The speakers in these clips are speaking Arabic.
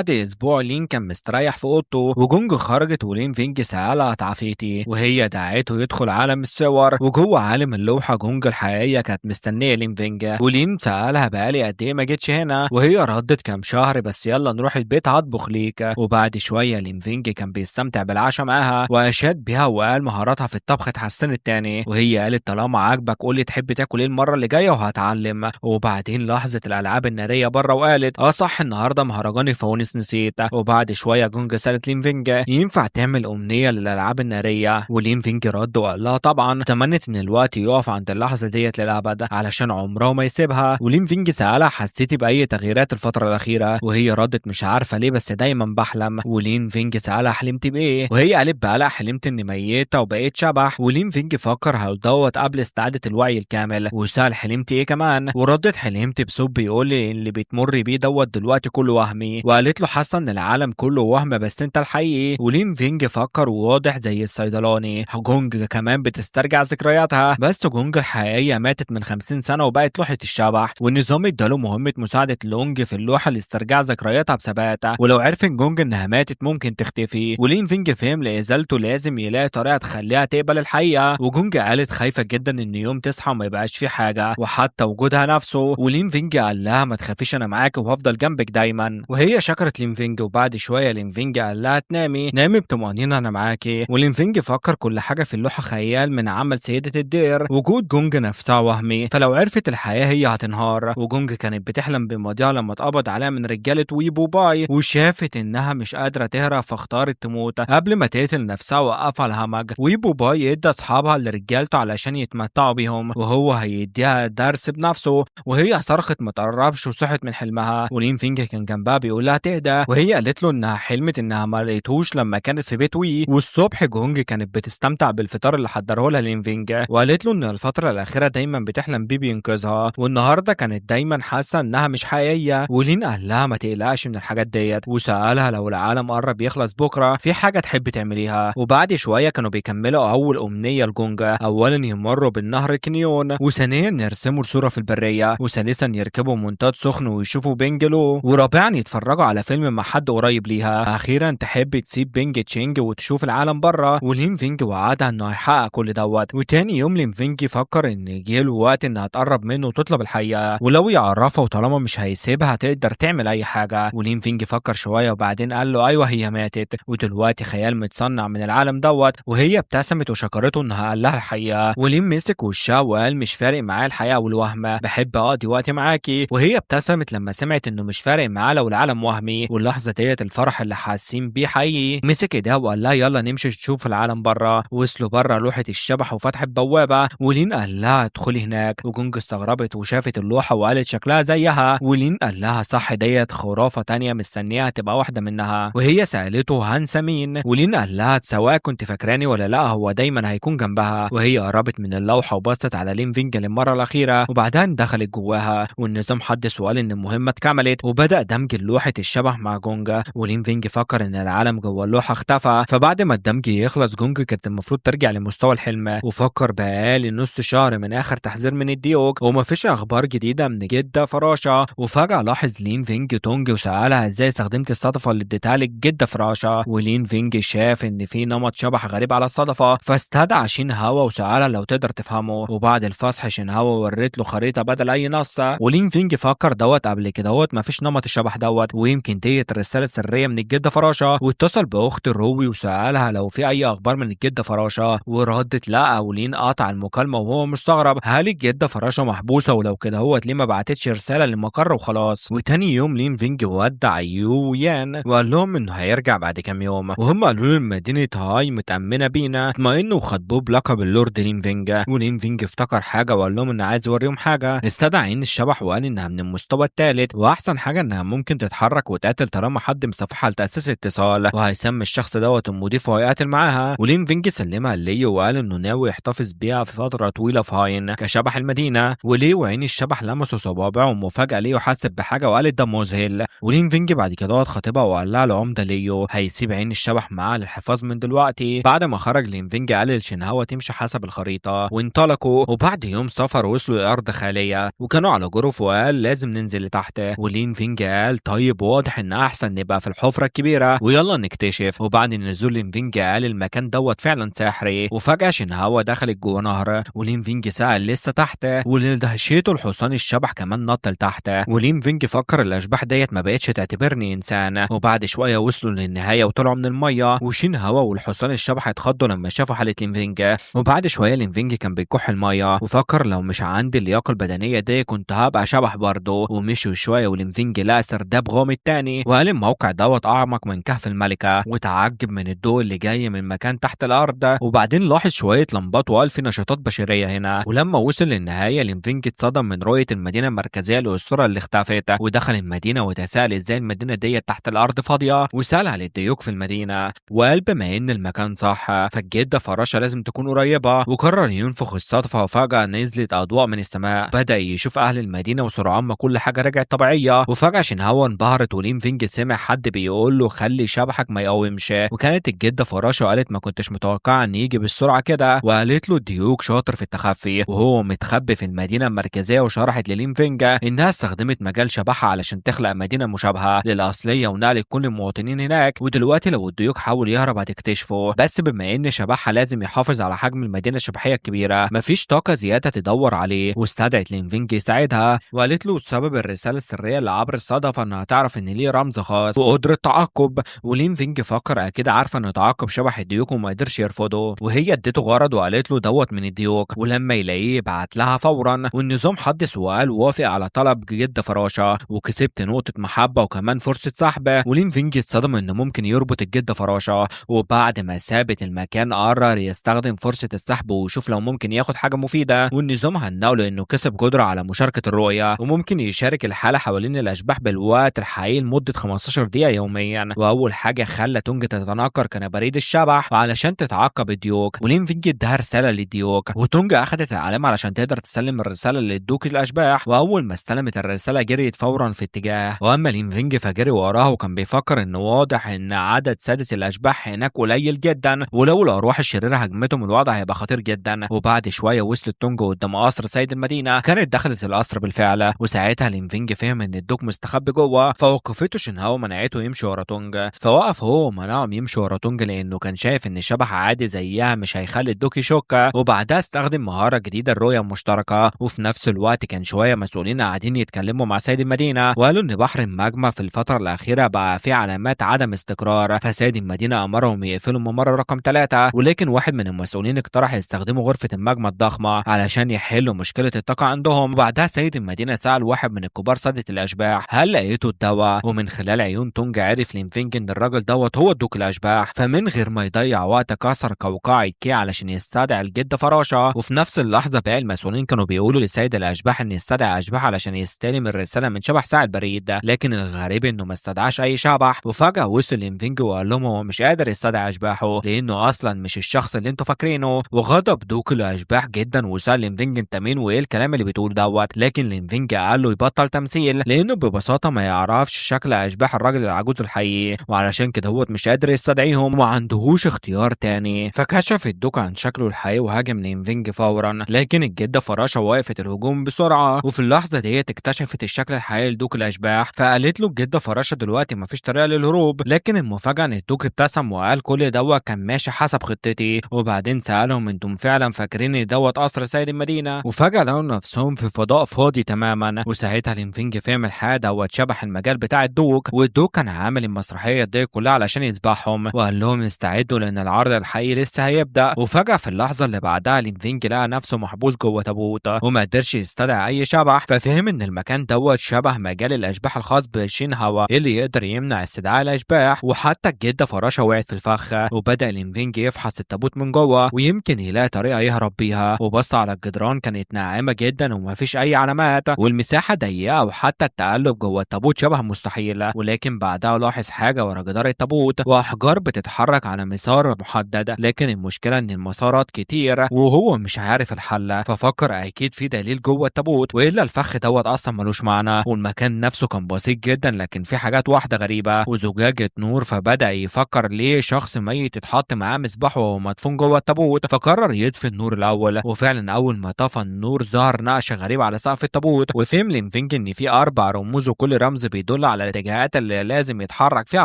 بعد اسبوع لين كان مستريح في اوضته وجونج خرجت ولين فينج سألها تعافيتي وهي دعته يدخل عالم الصور وجوه عالم اللوحة جونج الحقيقية كانت مستنية لين فينج ولين سألها بقالي قد ايه ما جيتش هنا وهي ردت كام شهر بس يلا نروح البيت هطبخ ليك وبعد شوية لين فينج كان بيستمتع بالعشاء معاها واشاد بيها وقال مهاراتها في الطبخ اتحسنت تاني وهي قالت طالما عاجبك قولي تحب تاكل ايه المرة اللي جاية وهتعلم وبعدين لاحظت الألعاب النارية بره وقالت صح النهارده مهرجان الفوانيس نسيت وبعد شويه جونج سالت لين فينج ينفع تعمل امنيه للالعاب الناريه ولين فينج رد وقال لها طبعا تمنت ان الوقت يقف عند اللحظه ديت للابد علشان عمره ما يسيبها ولين فينج سالها حسيتي باي تغييرات الفتره الاخيره وهي ردت مش عارفه ليه بس دايما بحلم ولين فينج سالها حلمتي بايه وهي قالت بقى حلمت اني ميته وبقيت شبح ولين فينج فكر هل دوت قبل استعاده الوعي الكامل وسال حلمتي ايه كمان وردت حلمت بصوت بيقول لي اللي بتمر بيه دوت دلوقتي كله وهمي وقالت له حاسه ان العالم كله وهم بس انت الحقيقي ولين فينج فكر وواضح زي الصيدلاني جونج كمان بتسترجع ذكرياتها بس جونج الحقيقيه ماتت من 50 سنه وبقت لوحه الشبح والنظام اداله مهمه مساعده لونج في اللوحه لاسترجاع ذكرياتها بثبات ولو عرف جونج انها ماتت ممكن تختفي ولين فينج فهم لازالته لازم يلاقي طريقه تخليها تقبل الحقيقه وجونج قالت خايفه جدا ان يوم تصحى وما يبقاش في حاجه وحتى وجودها نفسه ولين فينج قال لها ما تخافيش انا معاك وهفضل جنبك دايما وهي شكرت لينفينج وبعد شويه لينفينج قال لها تنامي نامي بطمانينه انا معاكي ولينفينج فكر كل حاجه في اللوحه خيال من عمل سيده الدير وجود جونج نفسها وهمي فلو عرفت الحياه هي هتنهار وجونج كانت بتحلم بماضيها لما اتقبض عليها من رجاله ويبو باي وشافت انها مش قادره تهرب فاختارت تموت قبل ما تقتل نفسها وقفها الهمج ويبو باي ادى اصحابها لرجالته علشان يتمتعوا بيهم وهو هيديها درس بنفسه وهي صرخت ما تقربش وصحت من حلمها ولين فينج كان جنبها بيقول لها تهدى وهي قالت له انها حلمت انها ما لقيتهوش لما كانت في بيت وي والصبح جونج كانت بتستمتع بالفطار اللي حضره لها لين فينج وقالت له ان الفتره الاخيره دايما بتحلم بيه بينقذها والنهارده كانت دايما حاسه انها مش حقيقيه ولين قال لها ما تقلقش من الحاجات ديت وسالها لو العالم قرب يخلص بكره في حاجه تحب تعمليها وبعد شويه كانوا بيكملوا اول امنيه لجونج اولا يمروا بالنهر كنيون وثانيا يرسموا صوره في البريه وثالثا يركبوا منطاد سخن ويشوفوا بنجلو ورابعا يتفرجوا على فيلم مع حد قريب ليها اخيرا تحب تسيب بينج تشينج وتشوف العالم بره ولين فينج وعدها انه هيحقق كل دوت وتاني يوم لين فينج فكر ان جيله وقت انها تقرب منه وتطلب الحقيقه ولو يعرفها وطالما مش هيسيبها تقدر تعمل اي حاجه ولين فينج فكر شويه وبعدين قال له ايوه هي ماتت ودلوقتي خيال متصنع من العالم دوت وهي ابتسمت وشكرته انها قال لها الحقيقه ولين مسك وشها وقال مش فارق معاه الحقيقه والوهم بحب اقضي وقت معاكي وهي ابتسمت لما سمعت انه مش فارق معاه لو العالم وهمي واللحظه ديت الفرح اللي حاسين بيه حقيقي مسك ايديها وقال لها يلا نمشي نشوف العالم بره وصلوا بره لوحه الشبح وفتح البوابه ولين قال لها ادخلي هناك وجونج استغربت وشافت اللوحه وقالت شكلها زيها ولين قال لها صح ديت خرافه تانية مستنيها تبقى واحده منها وهي سالته هنسى مين ولين قال لها سواء كنت فاكراني ولا لا هو دايما هيكون جنبها وهي قربت من اللوحه وبصت على لين فينج للمره الاخيره وبعدها دخلت جواها والنظام حدث وقال ان المهمه اتكملت وبدا دمج لوحه الشبح مع جونجا ولين فينج فكر ان العالم جوه اللوحه اختفى فبعد ما الدمج يخلص جونج كانت المفروض ترجع لمستوى الحلم وفكر بقالي نص شهر من اخر تحذير من الديوك ومفيش اخبار جديده من جده فراشه وفجاه لاحظ لين فينج تونج وسالها ازاي استخدمت الصدفه اللي اديتها لك جده فراشه ولين فينج شاف ان في نمط شبح غريب على الصدفه فاستدعى شين هوا وسالها لو تقدر تفهمه وبعد الفصح شين هوا وريت له خريطه بدل اي نص ولين فينج فكر دوت قبل كده مفيش نمط الشبح دوت ويمكن ديت رساله سريه من الجده فراشه واتصل باخت روبي وسالها لو في اي اخبار من الجده فراشه وردت لا ولين قطع المكالمه وهو مستغرب هل الجده فراشه محبوسه ولو كده ليه ما بعتتش رساله للمقر وخلاص وتاني يوم لين فينج ودع يو يان وقال لهم انه هيرجع بعد كام يوم وهم قالوا له مدينه هاي متامنه بينا اطمئنوا وخطبوه بلقب اللورد لين فينج ولين فينج افتكر حاجه وقال لهم انه عايز يوريهم حاجه استدعى عين الشبح وقال انها من المستوى الثالث واحسن حاجه انها ممكن تتحرك وتقاتل طالما حد مصافحها لتاسيس اتصال وهيسمي الشخص المضيف وهيقاتل معاها ولين فينج سلمها ليو وقال انه ناوي يحتفظ بيها في فتره طويله في هاين كشبح المدينه وليه وعين الشبح لمسوا صوابعه ومفاجاه ليه حس بحاجه وقالت ده مذهل ولين فينج بعد كده خطيبها وقال لها العمده ليو هيسيب عين الشبح معاه للحفاظ من دلوقتي بعد ما خرج لين فينج قال لشينهوا تمشي حسب الخريطه وانطلقوا وبعد يوم سفر وصلوا لارض خاليه وكانوا على جروف وقال لازم ننزل لتحت ولين فينج قال طيب واضح واضح ان احسن نبقى في الحفرة الكبيرة ويلا نكتشف. وبعد نزول لينفينج قال المكان فعلا سحري، وفجأة شينهاوا دخلت جوه نهر ولينفينج سأل لسه تحت، ولدهشته الحصان الشبح كمان نط لتحت. ولينفينج فكر الاشباح ديت ما بقتش تعتبرني انسان. وبعد شوية وصلوا للنهاية وطلعوا من المية، وشينهاوا والحصان الشبح اتخضوا لما شافوا حالة لينفينج. وبعد شوية لينفينج كان بيكح المية وفكر لو مش عندي اللياقة البدنية دي كنت هبقى شبح برضه. ومشوا شوية ولينفينج لقى سرداب غامض تاني، وقال الموقع أعمق من كهف الملكة، وتعجب من الضوء اللي جاي من مكان تحت الأرض. وبعدين لاحظ شوية لمبات وقال في نشاطات بشرية هنا. ولما وصل للنهاية لينفينج اتصدم من رؤية المدينة المركزية للأسطورة اللي اختفت، ودخل المدينة وتساءل ازاي المدينة ديت تحت الأرض فاضية، وسأل على الديوك في المدينة، وقال بما إن المكان صح فالجدة فراشة لازم تكون قريبة، وقرر ينفخ الصدفة. وفجأة نزلت أضواء من السماء، بدأ يشوف أهل المدينة وسرعان ما كل حاجة رجعت طبيعية. وفجأة شينهاوا انبهرت ولينفينج سمع حد بيقول له خلي شبحك ما يقاومش. وكانت الجدة فراشة قالت ما كنتش متوقعة ان يجي بالسرعة كده، وقالت له الديوك شاطر في التخفي وهو متخبي في المدينة المركزية. وشرحت للينفينج انها استخدمت مجال شبحها علشان تخلق مدينة مشابهة للأصلية ونقلت كل المواطنين هناك، ودلوقتي لو الديوك حاول يهرب هتكتشفه. بس بما ان شبحها لازم يحافظ على حجم المدينة الشبحية الكبيرة مفيش طاقة زيادة تدور عليه. واستدعت لينفينج يساعدها، وقالت له سبب الرسالة السرية اللي عبر الصدفة انها تعرف ان ليه رمز خاص وقدرة تعقب. ولينفينج فكر اكيد عارفه انه تعاقب شبح الديوك وما قدرش يرفضه، وهي اديته غرض وقالت له من الديوك، ولما يلاقيه بعت لها فورا. والنظام حدث وقال وافق على طلب جد فراشه، وكسبت نقطه محبه وكمان فرصه سحب. ولينفينج اتصدم انه ممكن يربط الجد فراشه، وبعد ما سابت المكان قرر يستخدم فرصه السحب ويشوف لو ممكن ياخد حاجه مفيده. والنظام هنقوله انه كسب قدره على مشاركه الرؤيه، وممكن يشارك الحاله حوالين الاشباح بالوقت الحقيقي لمده 15 دقيقه يوميا. واول حاجه خلى تونج تتنكر كان بريد الشبح وعلشان تتعقب الديوك. ولينفينج اداها رساله للديوك، وتونج اخذت العلامه علشان تقدر تسلم الرساله للدوك الاشباح. واول ما استلمت الرساله جريت فورا في اتجاه، واما لينفينج فجري وراها وكان بيفكر انه واضح ان عدد سادس الاشباح هناك قليل جدا، ولو الارواح الشريره هجمتهم الوضع هيبقى خطير جدا. وبعد شويه وصلت تونج قدام قصر سيد المدينه، كانت دخلت القصر بالفعل، وساعتها لينفينج فهم ان الدوك مستخبي جوه، فوقفته شينهاوا ومنعته يمشي ورا تونج. فوقف هو ومنعهم يمشوا ورا تونج لانه كان شايف ان الشبح عادي زيها مش هيخلي الدوك يشك. وبعدها استخدم مهاره جديده الرؤيه المشتركه. وفي نفس الوقت كان شويه مسؤولين قاعدين يتكلموا مع سيد المدينه، وقالوا ان بحر الماجما في الفتره الاخيره بقى فيه علامات عدم استقرار، فسيد المدينه امرهم يقفلوا الممر رقم 3. ولكن واحد من المسؤولين اقترح يستخدموا غرفه الماجما الضخمه علشان يحلوا مشكله الطاقه عندهم. وبعدها سيد المدينه سال واحد من الكبار سادة الاشباح هل لقيتوا الدواء، ومن خلال عيون تونج عرف لينفينج ان الراجل هو دوك الاشباح. فمن غير ما يضيع وقت كسر قوقعة كي علشان يستدعي الجد فراشه. وفي نفس اللحظه باقي المسؤولين كانوا بيقولوا لسيد الاشباح ان يستدعي اشباح علشان يستلم الرساله من شبح ساعة البريد ده، لكن الغريب انه ما استدعاش اي شبح. وفجاه وصل لينفينج وقال لهم هو مش قادر يستدعي اشباحه لانه اصلا مش الشخص اللي انتوا فاكرينه. وغضب دوك الاشباح جدا وسال لينفينج انت مين وايه الكلام اللي بتقول لكن لينفينج قال له يبطل تمثيل لانه ببساطه ما يعرفش شكل اشباح الراجل العجوز الحقيقي، وعلشان كده هو مش قادر يستدعيهم وما عندهوش اختيار تاني. فكشف الدوك عن شكله الحقيقي وهاجم لينفينج فورا، لكن الجده فراشه وقفت الهجوم بسرعه. وفي اللحظه ديت اكتشفت الشكل الحقيقي لدوك الاشباح، فقالت له الجده فراشه دلوقتي مفيش طريقه للهروب. لكن المفاجاه ان الدوك ابتسم وقال كل كان ماشي حسب خطتي. وبعدين سالهم انتم فعلا فاكرين ان قصر سيد المدينه؟ وفجاه لقوا نفسهم في فضاء فاضي تماما. وساعتها لينفينج فهم الحاجه شبح المجال بتاع الدوك، والدوك كان عامل المسرحيه دي كلها علشان يذبحهم، وقال لهم استعدوا لان العرض الحقيقي لسه هيبدا. وفجاه في اللحظه اللي بعدها لينفينج لقى نفسه محبوس جوه تابوت وما قدرش يستدعي اي شبح، ففهم ان المكان شبه مجال الاشباح الخاص بشينهاوا اللي يقدر يمنع استدعاء الاشباح. وحتى الجده فراشه وقعت في الفخ، وبدا لينفينج يفحص التابوت من جوه ويمكن يلاقي طريقه يهرب بيها. وبص على الجدران كانت ناعمه جدا ومفيش اي علامات، والمساحه ضيقه، وحتى التقلب جوه التابوت شبه مستحيل. ولكن بعدها لاحظ حاجه ورا جدار التابوت واحجار بتتحرك على مسار محدد، لكن المشكله ان المسارات كتير وهو مش عارف الحل. ففكر اكيد في دليل جوه التابوت والا الفخ اصلا ملوش معنى. والمكان نفسه كان بسيط جدا لكن في حاجات واحده غريبه وزجاجه نور. فبدا يفكر ليه شخص ميت يتحط معاه مصباح وهو مدفون جوه التابوت. فقرر يطفي النور الاول، وفعلا اول ما طفى النور ظهر نقش غريب على سقف التابوت. وفهم لينفينج ان في 4 رموز وكل رمز بيدل على الاتجاهات اللي لازم يتحرك فيها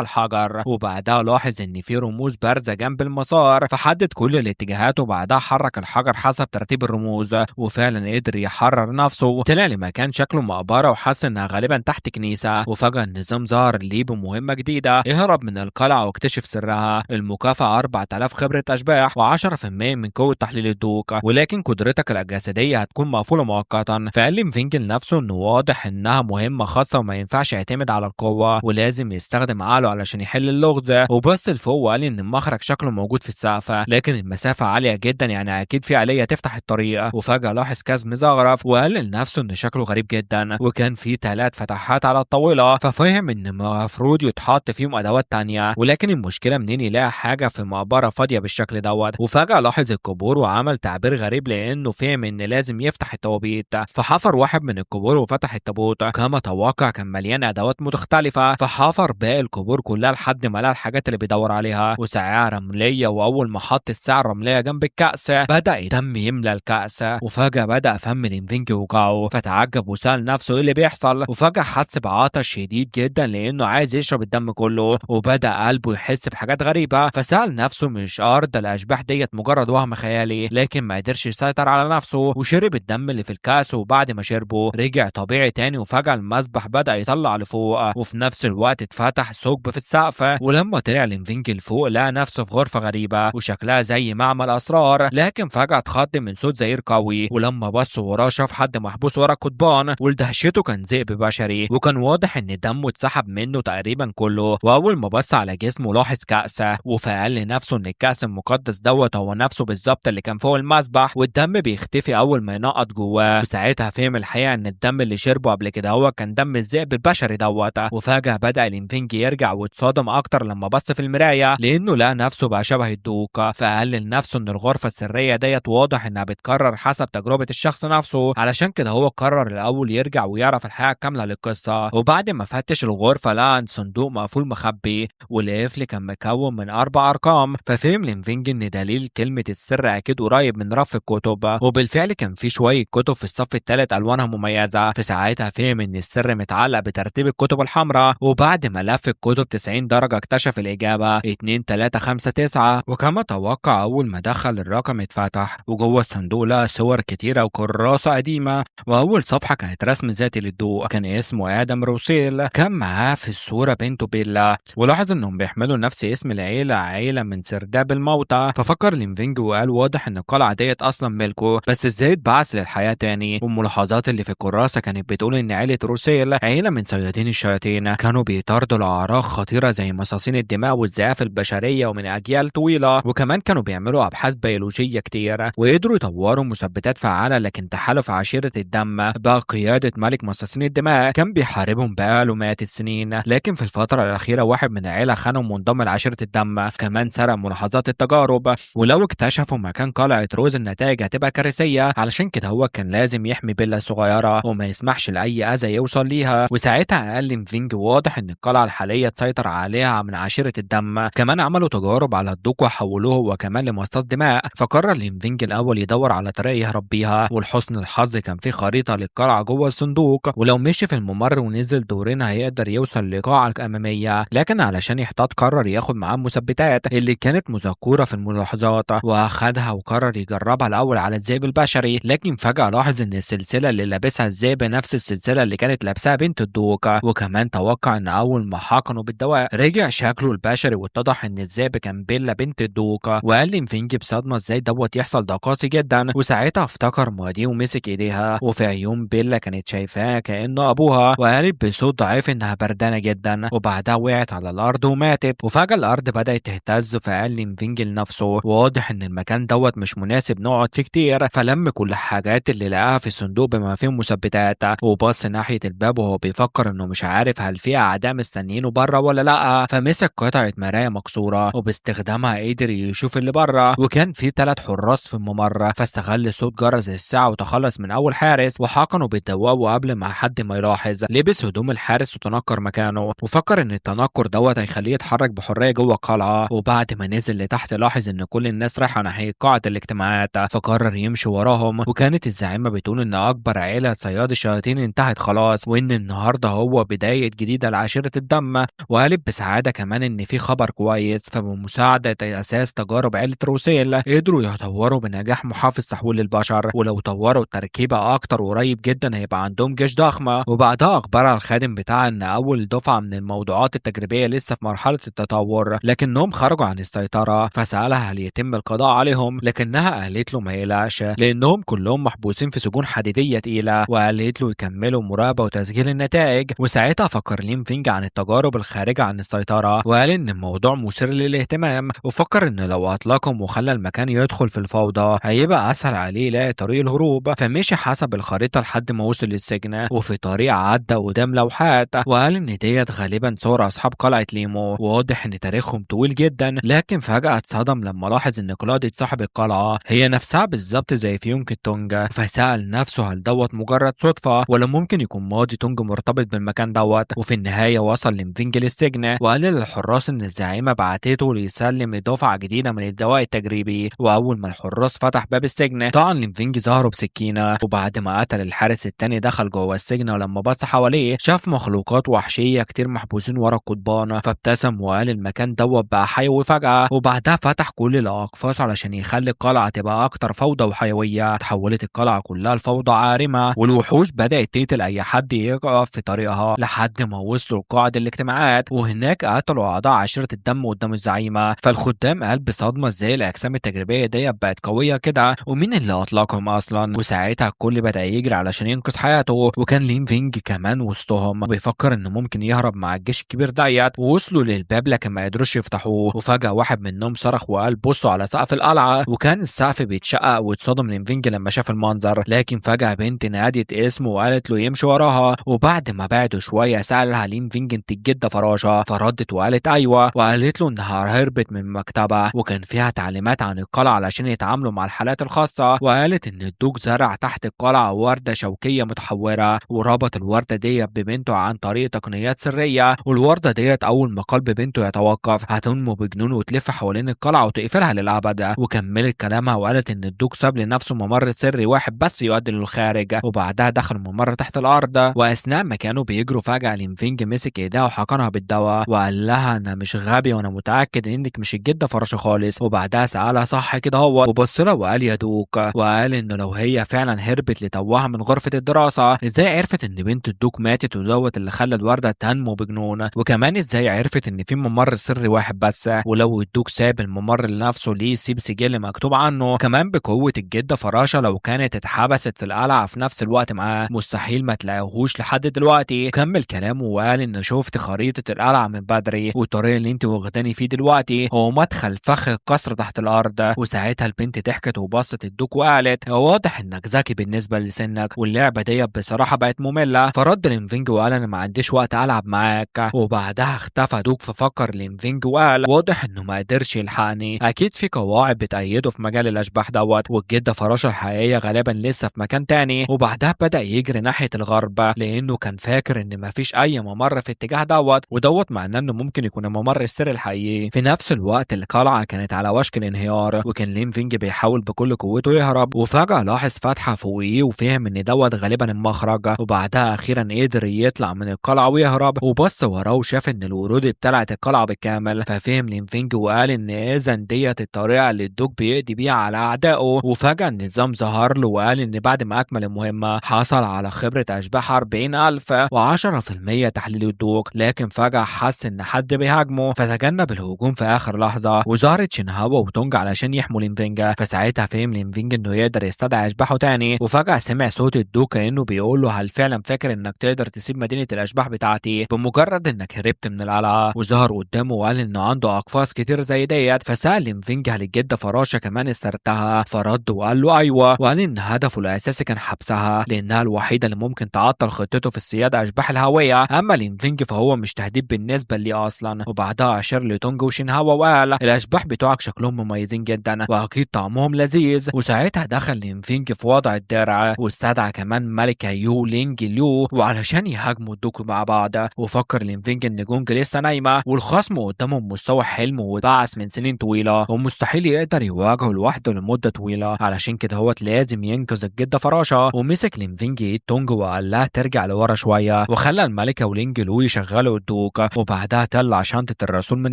الحجر، وبعدها لاحظ ان في رموز بارزة جنب المسار، فحدد كل الاتجاهات وبعدها حرك الحجر حسب ترتيب الرموز، وفعلا قدر يحرر نفسه. طلع لمكان شكله مقبرة وحس انها غالبا تحت كنيسة، وفجأة النظام ظهر ليه بمهمة جديدة، اهرب من القلعة واكتشف سرها. المكافأة 4000 خبرة اشباح و10% من قوة تحليل الضوء، ولكن قدرتك الجسدية هتكون مقفولة مؤقتا. فقال لينفينجل نفسه انه واضح انها مهمة خاصة وما ينفعش يعتمد على القوة، ولازم يستخدم عقله علشان يحل اللغز. وبص لفوق وقال ان المخرج شكله موجود في السقف، لكن المسافة عالية جدا، يعني اكيد في آلية تفتح الطريق. وفجأة لاحظ كاز مزغرف وقال لنفسه ان شكله غريب جدا، وكان في 3 فتحات على الطاولة، ففهم ان المفروض يتحط فيهم ادوات تانية. ولكن المشكلة منين يلاقي حاجة في مقبرة فاضية بالشكل دوت. وفجأة لاحظ القبور وعمل تعبير غريب لانه فهم ان لازم يفتح التوابيت، فحفر واحد من القبور وفتح التابوت. كما توقع كان مليان ادوات مختلفة، فحفر باقي القبور كلها لحد ما لقى الحاجات اللي بيدور عليها، وساعة رملية. واول ما حط الساعة الرملية جنب الكأس بدأ الدم يملى الكأس، وفجأة بدأ فم لينفينج يوجعه، فتعجب وسأل نفسه ايه اللي بيحصل. وفجأة حس بعطش شديد جدا لانه عايز يشرب الدم كله، وبدأ قلبه يحس بحاجات غريبة. فسأل نفسه مش ارض الاشباح ديت مجرد وهم خيالي، لكن ما قدرش يسيطر على نفسه وشرب الدم اللي في الكأس. وبعد ما شربه رجع طبيعي تاني، وفجأة المسبح بدأ يطلع لفوق، وفي نفس الوقت اتفتح ثقب في السقف. ولما طلع لينفينج لفوق لقى نفسه في غرفة غريبة وشكلها زي معمل أسرار، لكن فجأة اتخض من صوت زئير قوي. ولما بص وراه شاف حد محبوس ورا قضبان، ولدهشته كان ذئب بشري، وكان واضح ان دمه اتسحب منه تقريبا كله. واول ما بص على جسمه لاحظ كأس، وفقال لنفسه ان الكأس المقدس دوت هو نفسه بالظبط اللي كان فوق المسبح، والدم بيختفي اول ما ينقط جواه. وساعتها فهم الحقيقة ان الدم اللي شربه قبل كده هو كان دم الذئب البشري دوت. وفجأة بدأ لينفينج يرجع واتصدم اكتر لما بص في المراية لانه لقى نفسه بقى شبه الدوق. فقال لنفسه ان الغرفة السرية ديت واضح انها بتكرر حسب تجربة الشخص نفسه، علشان كده هو قرر الاول يرجع ويعرف الحقيقة الكاملة للقصة. وبعد ما فتش الغرفة لقى صندوق مقفول مخبي، والقفل كان مكون من 4 ارقام. ففهم لينفينج ان دليل كلمة السر اكيد قريب من رف الكتب، وبالفعل كان في شوية كتب في الصف الثالث الوانها مميزة. في ساعتها فهم ان السر متعلق بترتيب الكتب الحمراء، وبعد ما لف الكتب 90 درجة اكتشف الإجابة 2 3 5 9. وكما توقع أول ما دخل الرقم اتفتح، وجوه الصندوق لقى صور كتيرة وكراسة قديمة، وأول صفحة كانت رسم ذاتي للضوء، كان اسمه آدم روسيل، كان معاه في الصورة بنته بيلا. ولاحظ إنهم بيحملوا نفس اسم العيلة، عيلة من سرداب الموتى. ففكر لينفينج وقال واضح إن القلعة ديت أصلا ملكه، بس إزاي اتبعث للحياة تاني. والملاحظات اللي في الكراسة كانت بتقول إن عيلة روسيل عيلة من صيادين الشياطين، كانوا بيطاردوا الأعراض خطيرة زي مصاصين الدماء والزياف البشرية ومن أجيال طويلة. وكمان كانوا بيعملوا أبحاث بيولوجية كتير، وقدروا يطوروا مثبتات فعالة. لكن تحالف عشيرة الدم بقيادة ملك مصاصين الدماء كان بيحاربهم بقاله مئات السنين. لكن في الفترة الأخيرة واحد من العيلة خانهم وانضم لعشيرة الدم، كمان سرق ملاحظات التجارب. ولو اكتشفوا مكان قلعة روز النتائج هتبقى كارثية، علشان كده هو كان لازم يحمي بيلا الصغيرة وما يسمحش لأي أذى يوصل ليها. وساعتها قال لينفينج واضح إن القلعة الحالية تسيطر عليها من عشيرة الدم. كمان عملوا تجارب على الدوق وحولوه هو كمان لمصاص دماء. فقرر لينفينج الأول يدور على طريق يهرب بيها، ولحسن الحظ كان في خريطة للقلعة جوه الصندوق، ولو مشي في الممر ونزل دورين هيقدر يوصل للقاعة الأمامية. لكن علشان يحتاط قرر ياخد معاه المثبتات اللي كانت مذكورة في الملاحظات، وأخدها وقرر يجربها الأول على الذئب البشري. لكن فجأة لاحظ إن السلسلة اللي لابسها الذئب نفس السلسلة اللي كانت لابسها بنت الدوق. وكمان توقع إن أول ما حقنوا بالدواء رجع شكله البشري، واتضح إن الذئب كان بيلا بنت الدوق. وقال لينفينج بصدمة إزاي دوت يحصل، ده قاسي جدا. وساعتها افتكر موديه ومسك إيديها، وفي عيون بيلا كانت شايفاه كأنه أبوها، وقالت بصوت ضعيف إنها بردانة جدا. وبعدها وقعت على الأرض وماتت. وفجأة الأرض بدأت تهتز، فقال لينفينج لنفسه واضح إن المكان دوت مش مناسب نقعد فيه كتير. فلم كل الحاجات اللي لقاها في الصندوق بما فيهم مثبتات، وبص ناحية الباب وهو بيفكر إنه مش عارف هل في أعداء مستنيينه بره ولا لأ. فمسك قطعة مراية مكسورة وباستخدامها قدر يشوف اللي بره، وكان في 3 حراس في الممر. فاستغل صوت جرس الساعة وتخلص من أول حارس وحقنه بالدواء، وقبل ما حد ما يلاحظ لبس هدوم الحارس وتنكر مكانه، وفكر إن التنكر دوت هيخليه يتحرك بحرية جوه القلعة. وبعد ما نزل لتحت لاحظ إن كل الناس رايحة ناحية قاعة الاجتماعات، فقرر يمشي وراهم. وكانت الزعيمة بتقول إن أكبر عيلة صياد الشياطين انتهت خلاص، وإن النهارده هو بداية جديدة لعشيرة الدم، وقالت بسعادة كمان إن في خبر كويس، فبمساعدة أساس تجارب عيلة روسيل قدروا يطوروا بنجاح محافظ سحول للبشر، ولو طوروا التركيبة أكتر قريب جدا هيبقى عندهم جيش ضخمة. وبعدها أخبرها الخادم بتاعها إن أول دفعة من الموضوعات التجريبية لسه في مرحلة التطور لكنهم خرجوا عن السيطرة، فسألها هل يتم القضاء عليهم، لكنها قالت له ما يقلقش لأنهم كلهم محبوسين في سجون حديدية تقيلة، وقالت له يكملوا مراقبة وتسجيل النتائج. وساعتها فكر لين فينج عن التجارب الخارجة عن السيطرة، وقال إن الموضوع مثير للاهتمام، وفكر إن لو أطلقهم وخلى المكان يدخل في الفوضى هيبقى أسهل عليه يلاقي طريق الهروب. فمشي حسب الخريطة لحد ما وصل للسجن، وفي طريق عدى قدام لوحات وقال إن ديت غالبا صور أصحاب قلعة ليمو، وواضح إن تاريخهم طويل جدا. لكن فجأة اتصدم لما لاحظ إن قلادة صاحب القلعة هي نفسها بالظبط زي فيونك التونج، فسأل نفسه هل دوت مجرد صدفة ولا ممكن يكون ماضي تونج مرتبط بالمكان دوت. وفي النهاية وصل لينفينج للسجن وقال للحراس إن الزعيمة بعتته ليسلم دفعة جديدة من الدواء التجريبي. وأول ما الحراس فتح باب السجن طبعا لينفينج ظهروا بسكينة، وبعد ما قتل الحارس التاني دخل جوه السجن، ولما بص حواليه شاف مخلوقات وحشية كتير محبوسين ورا القضبان، فابتسم وقال المكان دوت بقى حيوي فجأة. وبعدها فتح كل الأقفاص علشان يخلي القلعة تبقى أكتر فوضى وحيوية. تحولت القلعة كلها لفوضى عارمة، والوحوش بدأت تقتل أي حد يقف في طريقها لحد ما وصلوا لقاعة الاجتماعات، وهناك قتلوا أعضاء عشيرة الدم قدام الزعيمة. فالخدام قال بصدمة ازاي الأجسام التجريبية ديت بقت قوية كده ومين اللي أطلقهم أصلا. وساعتها الكل بدأ يجري علشان ينقذ حياته، وكان لين فينج كمان وسطهم بيفكر إنه ممكن يهرب مع الجيش الكبير ديت. ووصلوا للباب لكن ما قدروش يفتحوه، وفجأة واحد منهم صرخ وقال بصوا على سقف القلعة، وكان السقف بيتشقق واتصدم لينفينج لما شاف المنظر. لكن فجأة بنت نادت اسمه وقالت له يمشي وراها، وبعد ما بعدوا شوية سألها لينفينج انت الجدة فراشة، فردت وقالت ايوه، وقالت له انها هربت من مكتبة وكان فيها تعليمات عن القلعة علشان يتعاملوا مع الحالات الخاصة. وقالت ان الدوق زرع تحت القلعة وردة شوكية متحورة، وربط الوردة ديت ببنته عن طريق تقنيات سرية، والوردة ديت اول ما قلب بنته يتوقف هتنمو بجنون وتلف حوالين القلعة وتقفلها للأبد. وكملت كلامها وقالت ان الدوق ساب لنفسه ممر سري واحد بس يؤدي للخارج، وبعدها دخل ممر تحت الارض. واثناء ما كانوا بيجروا فجأة لينفينج مسك ايديها وحقنها بالدواء وقال لها انا مش غبي وانا متأكد انك مش الجدة فراشة خالص. وبعدها سألها صح كده هو، وبص لها وقال يا دوق، وقال انه لو هي فعلا هربت لتوها من غرفة الدراسة ازاي عرفت ان بنت الدوق ماتت ودوت اللي خلى الوردة تنمو بجنون، وكمان ازاي عرفت ان في ممر سري واحد بس، ولو الدوق ساب الممر لنفسه ليه يسيب سجل مكتوب عنه. كمان بقوة الجدة فراشة لو كانت اتحبست في القلعة في نفس الوقت معاه مستحيل ما تلاقيهوش لحد دلوقتي. كمل كلامه وقال ان شفت خريطة القلعة من بدري، والطريق اللي انت واخداني فيه دلوقتي هو مدخل فخ القصر تحت الارض. وساعتها البنت ضحكت وبصت الدوق وقالت واضح انك ذكي بالنسبة لسنك، واللعبة ديت بصراحة بقت مملة. فرد لينفينج وقال انا ما عنديش وقت العب معاك. وبعدها اختفى دوق، ففكر لينفينج وقال واضح انه ما قدرش يلحقني، اكيد في قواعد بتأيده في مجال الاشباح دوت، والجدة فراشة الحقيقية غالبا لسه في مكان تاني. وبعدها بدأ يجري ناحية الغرب لانه كان فاكر ان مفيش اي ممر في الاتجاه دوت، ودوت معناه انه ممكن يكون الممر السري الحقيقي. في نفس الوقت القلعة كانت على وشك الانهيار، وكان لينفينج بيحاول بكل قوته يهرب، وفجأة لاحظ فتحة فوقيه وفهم ان دوت غالبا المخرج. وبعدها اخيرا قدر يطلع من القلعة ويهرب، وبص وراه وشاف ان الورود ابتلعت القلعة بالكامل. ففهم لينفينج وقال ان اذا ديت الطريقة اللي الدوق بيقضي بيها على اعدائه. وفجأة النظام ظهر له وقال ان بعد ما اكمل المهمة حصل على خبرة اشباح 40,000 و10% تحليل الدوق، لكن فجأة حس ان حد بيهاجمه فتجنب الهجوم في اخر لحظة. وظهرت شينهاوا وتونج علشان يحموا لينفينج، فساعتها فهم لينفينج انه يقدر يستدعي اشباحه تاني. وفجأة سمع صوت الدوق كأنه بيقول له هل فعلا فاكر انك تقدر تسيب مدينة الاشباح بتاعتي بمجرد انك هربت من القلعة؟ وظهر قدامه وقال انه عنده اقفاص كتير زي ديت. فسأل لينفينج هل الجدة فراشة كمان استردها؟ فرد وقال له ايوه، وقال ان هدفه الاساسي كان حبسها لانها الوحيدة اللي ممكن تعطل خطته في السيادة اشباح الهوية. اما لينفينج فهو مش تهديد بالنسبة لي اصلا. وبعدها اشار لتونج وشينهاوا وقال الاشباح بتوعك شكلهم مميزين جدا واكيد طعمهم لذيذ. وساعتها دخل لينفينج في وضع الدرع واستدعى كمان ملكة يو لينج ليو وعلشان يهاجموا الدوق مع بعض. وفكر لينفينج ان جونج لسه نايمة والخصم قدامهم مستوى حلم واتبعث من سنين طويلة ومستحيل يقدر يواجهه لوحده لمدة طويلة، علشان كده هو لازم ينقذ الجدة فراشة. ومسك لينفينج ايد تونج وقال لها ترجع لورا شوية وخلى الملكة ولينج لو يشغلوا الدوق، وبعدها طلع شنطة الرسول من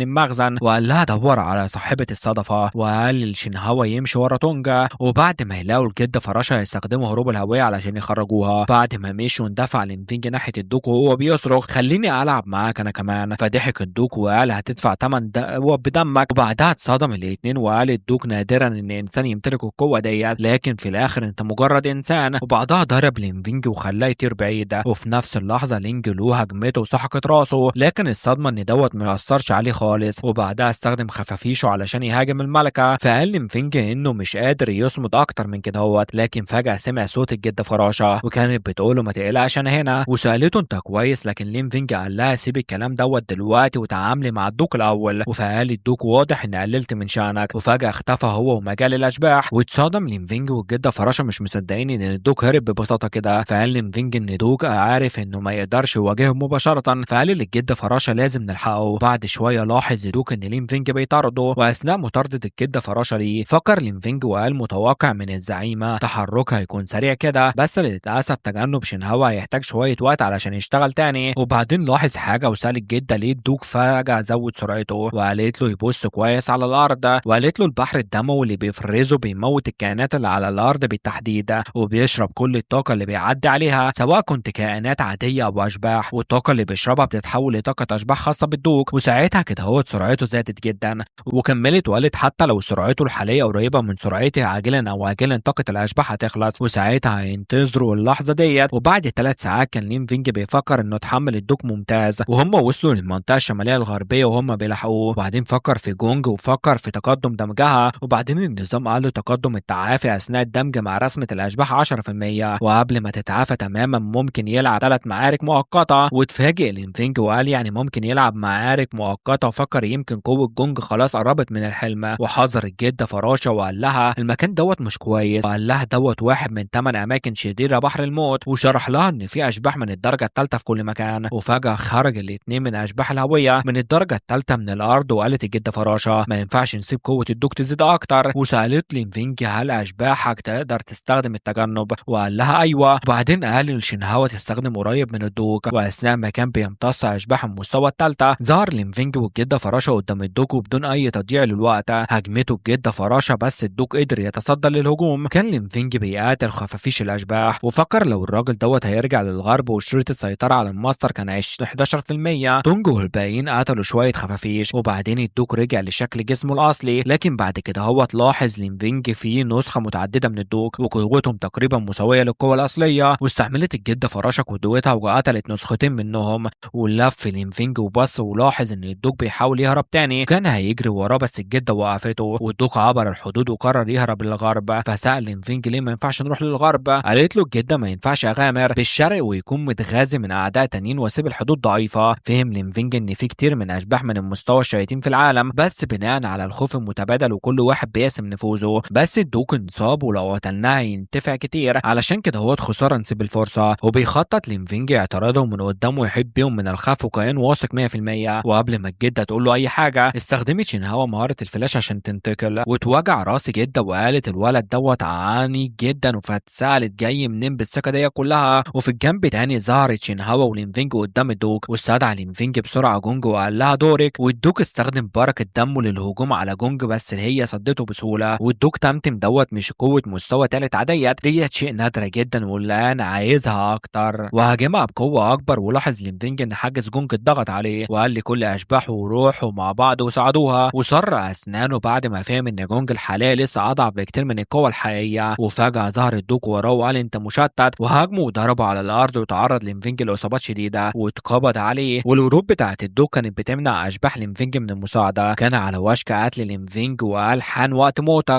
المخزن وقال لها دور على صاحبة الصدفة، وقال لشينهاوا يمشي ورا تونجا، وبعد ما يلاقوا الجد فراشة هيستخدموا هروب الهوية علشان يخرجوها. بعد ما مشوا اندفع لينفينج ناحية الدوق وهو بيصرخ خليني ألعب معاك أنا كمان، فضحك الدوق وقال هتدفع تمن بدمك. وبعدها اتصدم الاتنين وقال الدوق نادرا إن إنسان يمتلك القوة ديت، لكن في الآخر أنت مجرد إنسان. وبعدها ضرب لينفينج وخلاه يطير بعيد، وفي نفس اللحظة لينج لو هجمته وسحقت راسه، لكن الصدمة إن دوت ميأثرش عليه خالص. وبعدها استخدم خفافيشه علشان يهاجم الملكة، فقال لينفينج إنه مش قادر يصمد أكتر من كده هوت، لكن فجأة سمع صوت الجد فراشة وكانت بتقوله ما تقلقش أنا هنا، وسألته أنت كويس، لكن لينفينج قال لها سيب الكلام دوت دلوقتي وتعاملي مع الدوق الأول. فقال الدوق واضح إن قللت من شأنك، وفجأة اختفى هو ومجال الأشباح. واتصدم لينفينج والجد فراشة مش مصدقين إن الدوق هرب ببساطة كده، فقال لينفينج إن دوق عارف إنه ما يقدرش يواجههم مباشرة، فقال للجد فراشة لازم نلحقه. وبعد شوية لاحظ دوق إن لينفينج بيطارده، وأثناء مطاردة الجد فراشة ليه فكر لينفينج وقال متوقع من الزعيمة تحركها هيكون سريع كده، بس للأسف تجنب شينهاوا هيحتاج شوية وقت علشان يشتغل تاني. وبعدين لاحظ حاجة وسأل الجد ليه الدوق فجأة زود سرعته، وقالت له يبص كويس على الأرض، وقالت له البحر الدموي اللي بيفرزه بيموت الكائنات اللي على الأرض بالتحديد، وبيشرب كل الطاقة اللي بيعدي عليها سواء كنت كائنات عادية أو أشباح، والطاقة اللي بيشربها بتتحول لطاقة أشباح خاصة بالدوق. وساعتها كده هو سرعته زادت جدا، وكملت وقالت حتى لو سرعته الحالية قريبة من سرعتي عاجلا أو آجلا طاقة الأشباح هتخلص، وساعتها هينتظروا اللحظة ديت. وبعد 3 ساعات كان لينفينج بيفكر إنه اتحمل الدوق ممتاز، وهم وصلوا للمنطقة الشمالية الغربية وهم بيلحقوه. وبعدين فكر في جونج وفكر في تقدم دمجها، وبعدين النظام قال له تقدم التعافي أثناء الدمج مع رسمة الأشباح 10%، وقبل ما تتعافى تماما ممكن يلعب 3 معارك مؤقتة. واتفاجئ لينفينج وقال يعني ممكن يلعب معارك مؤقتة، وفكر يمكن قوة جونج خلاص قربت من الحلم، وحذر الجدة فراشة وقال لها المكان دوت مش كويس، وقال لها دوت واحد من 8 أماكن شريرة بحر الموت، وشرح لها إن في أشباح من الدرجة الثالثة في كل مكان. وفجأة خرج الاتنين من أشباح الهوية من الدرجة الثالثة من الأرض، وقالت الجدة فراشة ما ينفعش نسيب قوة الدوق تزيد أكتر. وسألت لينفينج هل أشباحك تقدر تستخدم التجنب، وقال لها أيوه. وبعدين قال لشينهاوا تستخدم قريب من الدوق، وأثناء ما كان بيمتص أشباح المستوى الثالثة ظهر لينفينج والجدة فراشة قدام الدوق، وبدون أي تضييع للوقت هجمته الجدة فراشة، بس الدوق قدر يتصدى للهجوم. كان لينفينج بيقاتل خفافيش الأشباح، وفكر لو الراجل دوت هيرجع للغرب وشريط السيطرة على الماستر كان 11%. تونج والباقيين قتلوا شوية خفافيش، وبعدين الدوق رجع لشكل جسمه الأصلي. لكن بعد كده هو لاحظ لينفينج في نسخة متعددة من الدوق وقوتهم تقريبا مساوية للقوة الأصلية، واستعملت الجدة فراشة قدوتها وقتلت نسختين منهم. ولف لينفينج وبص ولاحظ ان الدوق بيحاول يهرب تاني، كان هيجري وراه بس الجدة وقفته، والدوق عبر الحدود وقرر يهرب للغرب. فسأل لينفينج ليه ما ينفعش نروح للغرب، قالت له الجدة ما ينفعش اغامر بالشرق ويكون متغاذي من اعداء تانيين واسيب الحدود ضعيفة. فهم لينفينج ان في كتير من اشباح من المستوى الشياطين في العالم، بس بناء على الخوف المتبادل وكل واحد بيقسم نفوذه، بس الدوق انصاب ولو قتلناه هينتفع كتير، علشان كده هو خسارة نسيب الفرصة. وبيخطط لينفينج اعتراضهم من قدامه يحب بيهم من الخف وكان واثق 100%. وقبل ما الجدة تقول له اي حاجة استخدمت شينهاوا مهارة الفلاش عشان تنتقل، وتوجع راس جدة وقالت الولد دوت عاني جدا، فاتسألت جاي منين بالثقة دي كلها. وفي الجنب تاني ظهرت شينهاوا ولينفينج قدام الدوق، واستدعى لينفينج بسرعة جونج وقال لها دورك. والدوق استخدم بركة دمه للهجوم على جونج، بس هي صدته بسهولة. والدوق تمتم دوت مش قوة مستوى تالت عادية، ديت شيء نادرة جدا والآن عايزها أكتر، وهاجمها بقوة أكبر. ولاحظ لينفينج إن حاجز جونج اتضغط عليه، وقال لكل أشباحه روحوا مع بعض وساعدوها، وصر أسنانه بعد ما فهم إن جونج الحالية لسه أضعف بكتير من القوة الحقيقية. وفجأة ظهر الدوق وراه وقال أنت مشتت، وهاجمه وضربه على الأرض، وتعرض لينفينج لإصابات شديدة واتقبض عليه. والهروب بتاعت الدوق كانت بتمنع أشباح لينفينج من المساعدة، كان على وشك قتل لينفينج وقال حان وقت موتك.